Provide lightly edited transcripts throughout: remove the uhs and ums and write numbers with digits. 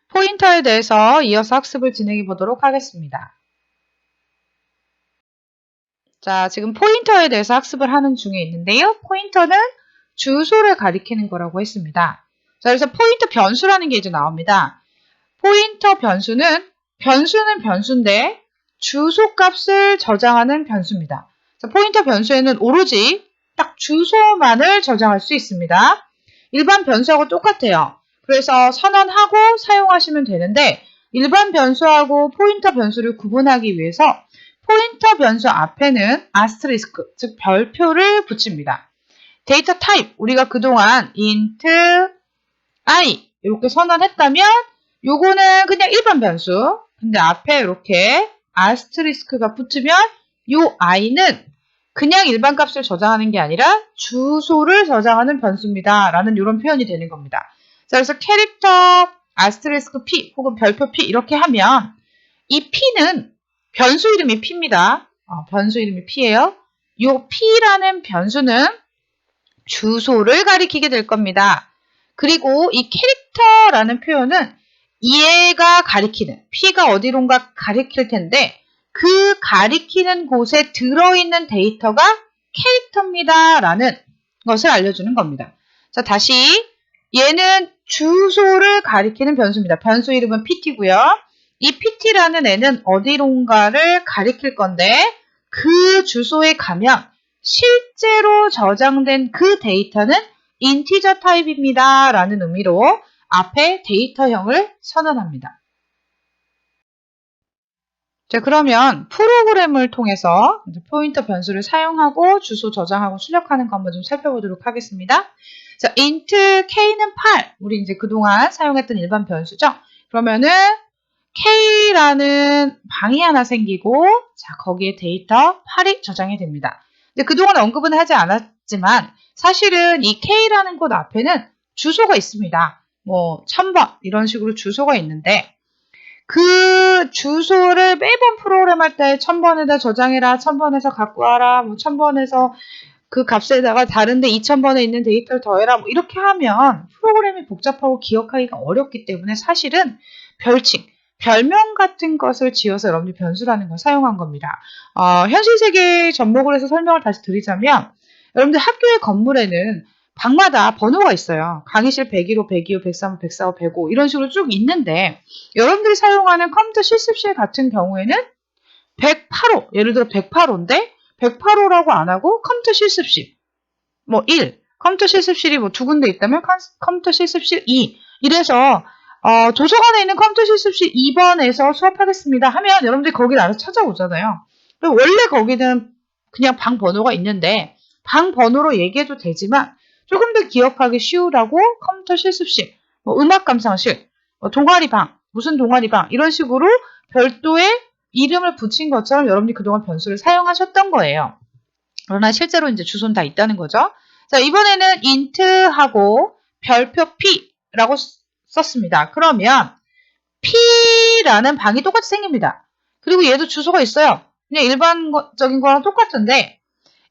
포인터에 대해서 이어서 학습을 진행해 보도록 하겠습니다. 자, 지금 포인터에 대해서 학습을 하는 중에 있는데요. 포인터는 주소를 가리키는 거라고 했습니다. 자, 그래서 포인터 변수라는 게 이제 나옵니다. 포인터 변수는 변수인데 주소 값을 저장하는 변수입니다. 자, 포인터 변수에는 오로지 딱 주소만을 저장할 수 있습니다. 일반 변수하고 똑같아요. 그래서 선언하고 사용하시면 되는데 일반 변수하고 포인터 변수를 구분하기 위해서 포인터 변수 앞에는 아스테리스크, 즉 별표를 붙입니다. 데이터 타입, 우리가 그동안 int i 이렇게 선언했다면 요거는 그냥 일반 변수. 근데 앞에 이렇게 아스테리스크가 붙으면 요 i는 그냥 일반 값을 저장하는 게 아니라 주소를 저장하는 변수입니다. 라는 이런 표현이 되는 겁니다. 자, 그래서 캐릭터 아스테리스크 p 혹은 별표 p 이렇게 하면 이 p는 변수 이름이 p입니다. 변수 이름이 p예요. 요 p라는 변수는 주소를 가리키게 될 겁니다. 그리고 이 캐릭터라는 표현은 얘가 가리키는, p가 어디론가 가리킬 텐데 그 가리키는 곳에 들어있는 데이터가 캐릭터입니다. 라는 것을 알려주는 겁니다. 자, 다시 얘는 주소를 가리키는 변수입니다. 변수 이름은 pt고요. 이 pt라는 애는 어디론가를 가리킬 건데 그 주소에 가면 실제로 저장된 그 데이터는 인티저 타입입니다. 라는 의미로 앞에 데이터형을 선언합니다. 자, 그러면 프로그램을 통해서 포인터 변수를 사용하고 주소 저장하고 출력하는 거 한번 좀 살펴보도록 하겠습니다. 자, int k는 8. 우리 이제 그동안 사용했던 일반 변수죠. 그러면은 k라는 방이 하나 생기고 자, 거기에 데이터 8이 저장이 됩니다. 근데 그동안 언급은 하지 않았지만 사실은 이 k라는 곳 앞에는 주소가 있습니다. 뭐 1000번 이런 식으로 주소가 있는데 그 주소를 매번 프로그램 할 때 1000번에다 저장해라, 1000번에서 갖고 와라, 뭐 1000번에서 그 값에다가 다른데 2000번에 있는 데이터를 더해라, 뭐 이렇게 하면 프로그램이 복잡하고 기억하기가 어렵기 때문에 사실은 별칭, 별명 같은 것을 지어서 여러분들이 변수라는 걸 사용한 겁니다. 현실 세계 접목을 해서 설명을 다시 드리자면 여러분들 학교의 건물에는 방마다 번호가 있어요. 강의실 101호, 102호, 103호, 104호, 105 이런 식으로 쭉 있는데 여러분들이 사용하는 컴퓨터 실습실 같은 경우에는 108호, 예를 들어 108호인데 108호라고 안 하고 컴퓨터 실습실 뭐 1, 컴퓨터 실습실이 뭐 2군데 있다면 컴퓨터 실습실 2 이래서 도서관에 있는 컴퓨터 실습실 2번에서 수업하겠습니다 하면 여러분들이 거기를 알아서 찾아오잖아요. 원래 거기는 그냥 방 번호가 있는데 방 번호로 얘기해도 되지만 조금 더 기억하기 쉬우라고 컴퓨터 실습실, 뭐 음악 감상실, 뭐 동아리 방, 무슨 동아리 방 이런 식으로 별도의 이름을 붙인 것처럼 여러분이 그동안 변수를 사용하셨던 거예요. 그러나 실제로 이제 주소는 다 있다는 거죠. 자, 이번에는 int하고 별표 p라고 썼습니다. 그러면 p라는 방이 똑같이 생깁니다. 그리고 얘도 주소가 있어요. 그냥 일반적인 거랑 똑같은데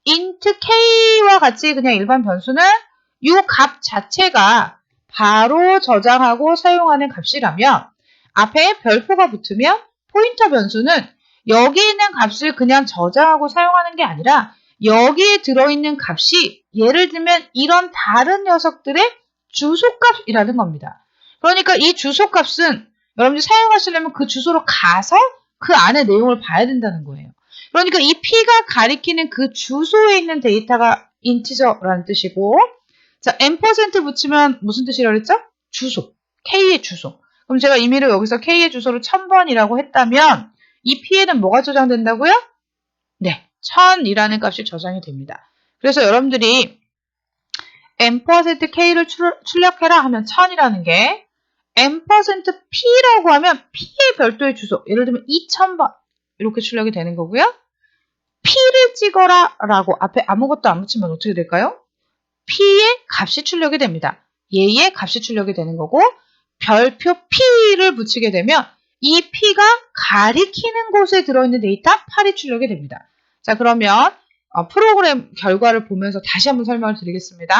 int k와 같이 그냥 일반 변수는 이 값 자체가 바로 저장하고 사용하는 값이라면 앞에 별표가 붙으면 포인터 변수는 여기 있는 값을 그냥 저장하고 사용하는 게 아니라 여기에 들어있는 값이 예를 들면 이런 다른 녀석들의 주소값이라는 겁니다. 그러니까 이 주소값은 여러분들이 사용하시려면 그 주소로 가서 그 안에 내용을 봐야 된다는 거예요. 그러니까 이 P가 가리키는 그 주소에 있는 데이터가 인티저라는 뜻이고 자, n% 붙이면 무슨 뜻이라고 했죠? 주소, K의 주소. 그럼 제가 임의로 여기서 K의 주소를 1000번이라고 했다면 이 P에는 뭐가 저장된다고요? 네, 1000이라는 값이 저장이 됩니다. 그래서 여러분들이 n%K를 출력해라 하면 1000이라는 게 n%P라고 하면 P의 별도의 주소, 예를 들면 2000번 이렇게 출력이 되는 거고요. P를 찍어라 라고 앞에 아무것도 안 붙이면 어떻게 될까요? P의 값이 출력이 됩니다. 얘의 값이 출력이 되는 거고 별표 P를 붙이게 되면 이 P가 가리키는 곳에 들어있는 데이터 8이 출력이 됩니다. 자, 그러면 프로그램 결과를 보면서 다시 한번 설명을 드리겠습니다.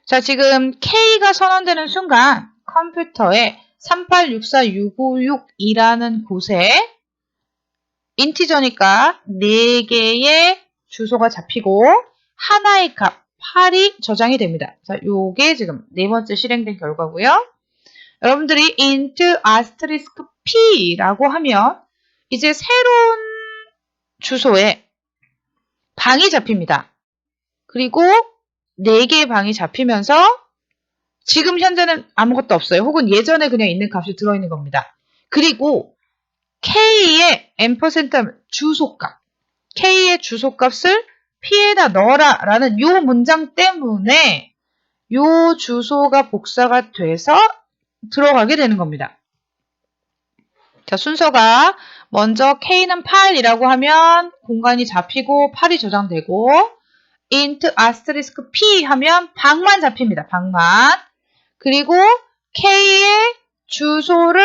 자, 지금 K가 선언되는 순간 컴퓨터에 3864656이라는 곳에 인티저니까 4개의 주소가 잡히고 하나의 값 8이 저장이 됩니다. 자, 요게 지금 네 번째 실행된 결과고요. 여러분들이 int asterisk p라고 하면 이제 새로운 주소에 방이 잡힙니다. 그리고 4개의 방이 잡히면서 지금 현재는 아무것도 없어요. 혹은 예전에 그냥 있는 값이 들어있는 겁니다. 그리고 K의 ampersand 주소값, K의 주소값을 P에다 넣어라 라는 요 문장 때문에 요 주소가 복사가 돼서 들어가게 되는 겁니다. 자, 순서가 먼저 K는 8이라고 하면 공간이 잡히고 8이 저장되고 int asterisk P 하면 방만 잡힙니다. 방만. 그리고 K의 주소를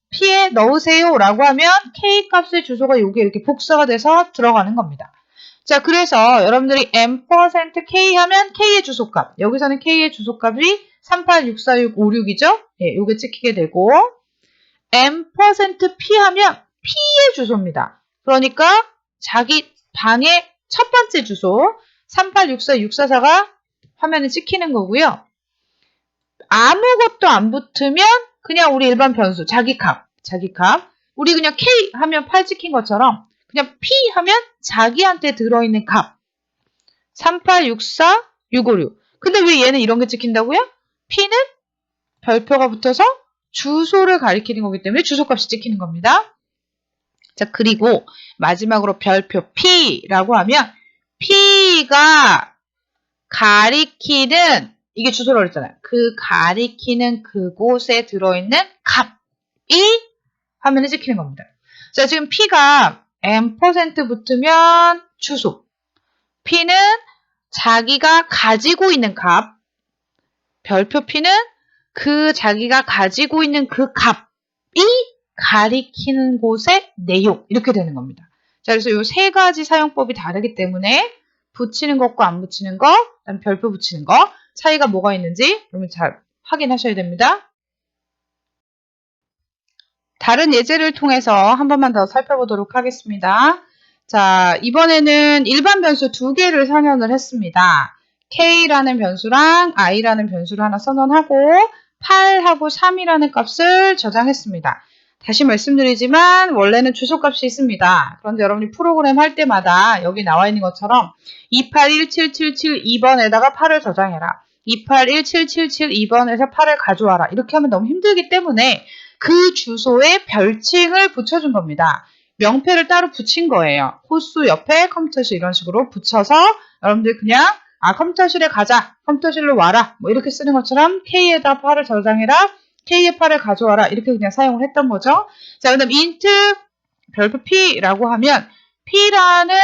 P에 넣으세요 라고 하면 K 값의 주소가 여기 이렇게 복사가 돼서 들어가는 겁니다. 자, 그래서 여러분들이 %K 하면 K의 주소값. 여기서는 K의 주소값이 386466이죠? 예, 요게 찍히게 되고 %P 하면 P의 주소입니다. 그러니까 자기 방의 첫 번째 주소 3864644가 화면에 찍히는 거고요. 아무것도 안 붙으면 그냥 우리 일반 변수, 자기 값. 우리 그냥 K 하면 8 찍힌 것처럼 그냥 P 하면 자기한테 들어있는 값. 3864656. 근데 왜 얘는 이런 게 찍힌다고요? P는 별표가 붙어서 주소를 가리키는 거기 때문에 주소값이 찍히는 겁니다. 자, 그리고 마지막으로 별표 P라고 하면 P가 가리키는 이게 주소라고 했잖아요. 그 가리키는 그곳에 들어있는 값이 화면에 찍히는 겁니다. 자, 지금 P가 %, 붙으면 주소. P는 자기가 가지고 있는 값. 별표 P는 그 자기가 가지고 있는 그 값이 가리키는 곳의 내용. 이렇게 되는 겁니다. 자, 그래서 이 세 가지 사용법이 다르기 때문에 붙이는 것과 안 붙이는 거, 그다음에 별표 붙이는 거 차이가 뭐가 있는지 여러분 잘 확인하셔야 됩니다. 다른 예제를 통해서 한 번만 더 살펴보도록 하겠습니다. 자, 이번에는 일반 변수 2개를 선언을 했습니다. K라는 변수랑 I라는 변수를 하나 선언하고 8하고 3이라는 값을 저장했습니다. 다시 말씀드리지만 원래는 주소값이 있습니다. 그런데 여러분이 프로그램 할 때마다 여기 나와 있는 것처럼 281777 2번에다가 8을 저장해라. 281777 2번에서 8을 가져와라. 이렇게 하면 너무 힘들기 때문에 그 주소에 별칭을 붙여준 겁니다. 명패를 따로 붙인 거예요. 호수 옆에 컴퓨터실 이런 식으로 붙여서 여러분들 그냥 컴퓨터실에 가자, 컴퓨터실로 와라 뭐 이렇게 쓰는 것처럼 K에다 8을 저장해라, K의 8을 가져와라 이렇게 그냥 사용을 했던 거죠. 자, 그다음 int 별표 P라고 하면 P라는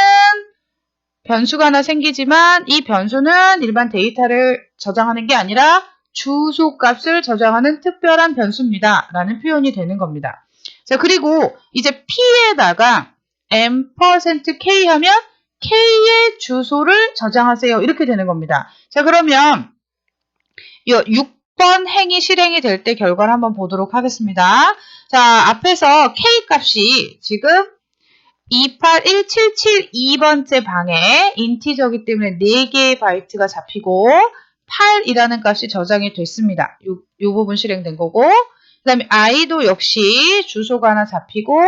변수가 하나 생기지만 이 변수는 일반 데이터를 저장하는 게 아니라 주소값을 저장하는 특별한 변수입니다. 라는 표현이 되는 겁니다. 자, 그리고 이제 P에다가 %K 하면 K의 주소를 저장하세요. 이렇게 되는 겁니다. 자, 그러면 이 6번 행이 실행이 될 때 결과를 한번 보도록 하겠습니다. 자, 앞에서 K 값이 지금 28177 2번째 방에 인티저이기 때문에 4개의 바이트가 잡히고 8이라는 값이 저장이 됐습니다. 요 부분 실행된 거고 그 다음에 I도 역시 주소가 하나 잡히고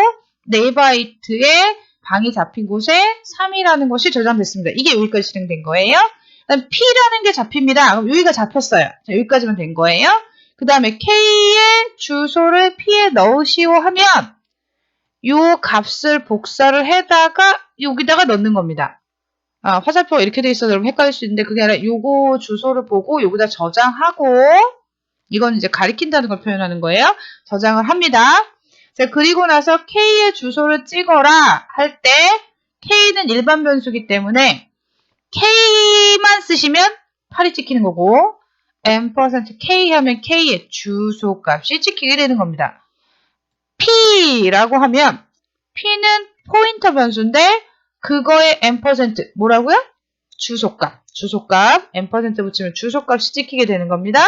4바이트의 방이 잡힌 곳에 3이라는 것이 저장됐습니다. 이게 여기까지 실행된 거예요. 그 다음에 P라는 게 잡힙니다. 그럼 여기가 잡혔어요. 자, 여기까지만 된 거예요. 그 다음에 K의 주소를 P에 넣으시오 하면 요 값을 복사를 해다가 여기다가 넣는 겁니다. 화살표가 이렇게 돼 있어서 여러분 헷갈릴 수 있는데 그게 아니라 요거 주소를 보고 여기다 저장하고 이건 이제 가리킨다는 걸 표현하는 거예요. 저장을 합니다. 자, 그리고 나서 K의 주소를 찍어라 할 때 K는 일반 변수기 때문에 K만 쓰시면 8이 찍히는 거고 %K 하면 K의 주소값이 찍히게 되는 겁니다. P라고 하면 P는 포인터 변수인데 그거의 %, 뭐라고요? 주소값, M% 붙이면 주소값이 찍히게 되는 겁니다.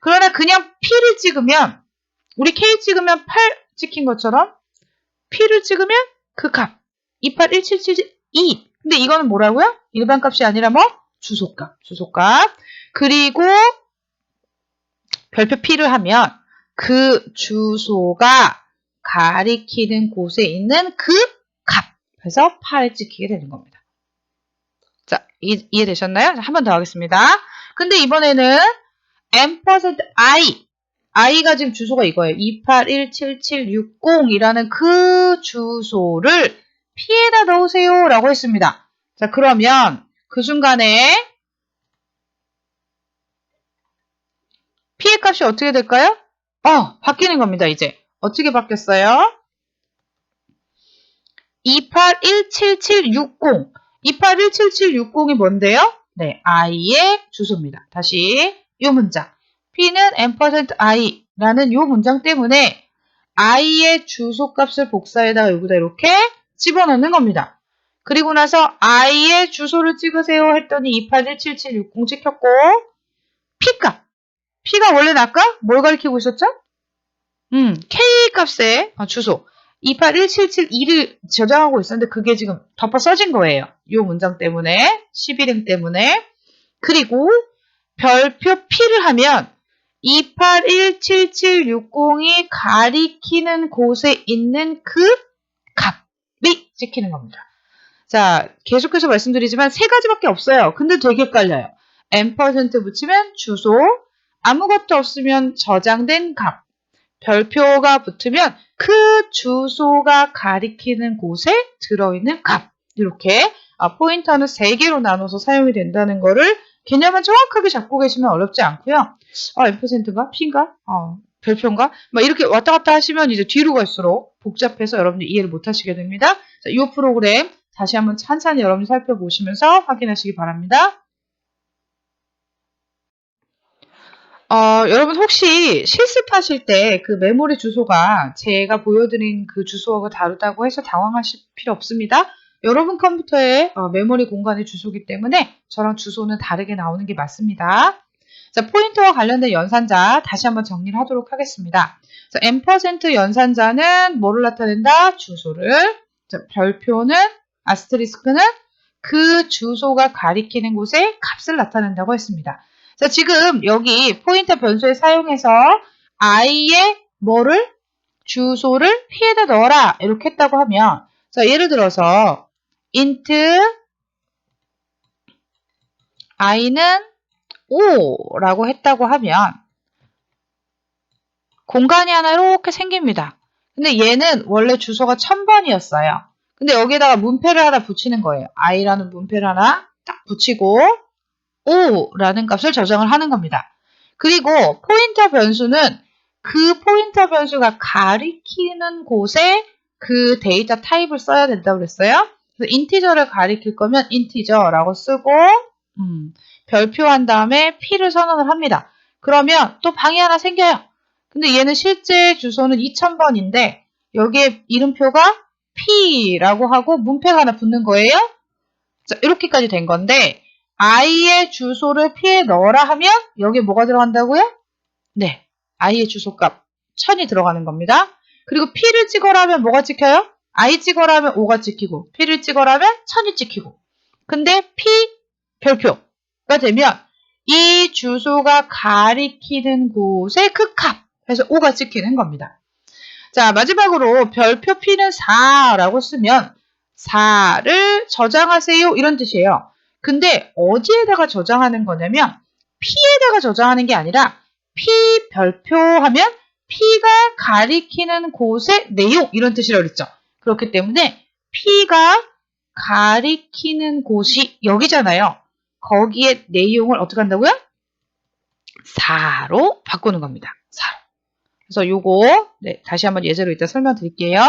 그러나 그냥 P를 찍으면, 우리 K 찍으면 8 찍힌 것처럼 P를 찍으면 그 값, 281772. 근데 이거는 뭐라고요? 일반 값이 아니라 뭐? 주소값. 그리고 별표 P를 하면 그 주소가 가리키는 곳에 있는 그 값. 그래서 8에 찍히게 되는 겁니다. 자, 이해되셨나요? 한 번 더 하겠습니다. 근데 이번에는 M%I. I가 지금 주소가 이거예요. 2817760이라는 그 주소를 P에다 넣으세요 라고 했습니다. 자, 그러면 그 순간에 P의 값이 어떻게 될까요? 바뀌는 겁니다, 이제. 어떻게 바뀌었어요? 2817760. 2817760이 뭔데요? 네, I의 주소입니다. 다시 이 문장. P는 M%I라는 이 문장 때문에 I의 주소값을 복사에다가 여기다 이렇게 집어넣는 겁니다. 그리고 나서 I의 주소를 찍으세요 했더니 2817760 찍혔고 P값. P가 원래는 아까 뭘 가리키고 있었죠? K 값의 주소 28177.2를 저장하고 있었는데 그게 지금 덮어 써진 거예요. 이 문장 때문에 11행 때문에. 그리고 별표 P를 하면 2817760이 가리키는 곳에 있는 그 값이 찍히는 겁니다. 자, 계속해서 말씀드리지만 세 가지밖에 없어요. 근데 되게 헷갈려요. M% 붙이면 주소, 아무것도 없으면 저장된 값, 별표가 붙으면 그 주소가 가리키는 곳에 들어있는 값. 이렇게 포인터는 3개로 나눠서 사용이 된다는 거를 개념을 정확하게 잡고 계시면 어렵지 않고요. M%인가? P인가? 별표인가? 막 이렇게 왔다 갔다 하시면 이제 뒤로 갈수록 복잡해서 여러분들 이해를 못 하시게 됩니다. 자, 이 프로그램 다시 한번 찬찬히 여러분이 살펴보시면서 확인하시기 바랍니다. 여러분 혹시 실습하실 때 그 메모리 주소가 제가 보여드린 그 주소하고 다르다고 해서 당황하실 필요 없습니다. 여러분 컴퓨터의 메모리 공간의 주소이기 때문에 저랑 주소는 다르게 나오는 게 맞습니다. 자, 포인터와 관련된 연산자 다시 한번 정리를 하도록 하겠습니다. 자, M% 연산자는 뭐를 나타낸다? 주소를. 자, 별표는 아스테리스크는 그 주소가 가리키는 곳의 값을 나타낸다고 했습니다. 자, 지금 여기 포인터 변수에 사용해서 I의 뭐를? 주소를 P에다 넣어라 이렇게 했다고 하면 자, 예를 들어서 int I는 5라고 했다고 하면 공간이 하나 이렇게 생깁니다. 근데 얘는 원래 주소가 1000번이었어요. 근데 여기에다가 문패를 하나 붙이는 거예요. I라는 문패를 하나 딱 붙이고 5라는 값을 저장을 하는 겁니다. 그리고 포인터 변수는 그 포인터 변수가 가리키는 곳에 그 데이터 타입을 써야 된다고 그랬어요. 그래서 인티저를 가리킬 거면 인티저라고 쓰고 별표한 다음에 P를 선언을 합니다. 그러면 또 방이 하나 생겨요. 근데 얘는 실제 주소는 2000번인데 여기에 이름표가 P라고 하고 문패가 하나 붙는 거예요. 자, 이렇게까지 된 건데 I의 주소를 P에 넣어라 하면 여기에 뭐가 들어간다고요? 네, I의 주소값 1000이 들어가는 겁니다. 그리고 P를 찍어라 하면 뭐가 찍혀요? I 찍어라 하면 5가 찍히고 P를 찍어라 하면 1000이 찍히고 근데 P 별표가 되면 이 주소가 가리키는 곳에 그 값 해서 5가 찍히는 겁니다. 자, 마지막으로 별표 P는 4라고 쓰면 4를 저장하세요 이런 뜻이에요. 근데 어디에다가 저장하는 거냐면 P에다가 저장하는 게 아니라 P 별표 하면 P가 가리키는 곳의 내용 이런 뜻이라고 그랬죠. 그렇기 때문에 P가 가리키는 곳이 여기잖아요. 거기에 내용을 어떻게 한다고요? 4로 바꾸는 겁니다. 4로. 그래서 요거 다시 한번 예제로 이따 설명드릴게요.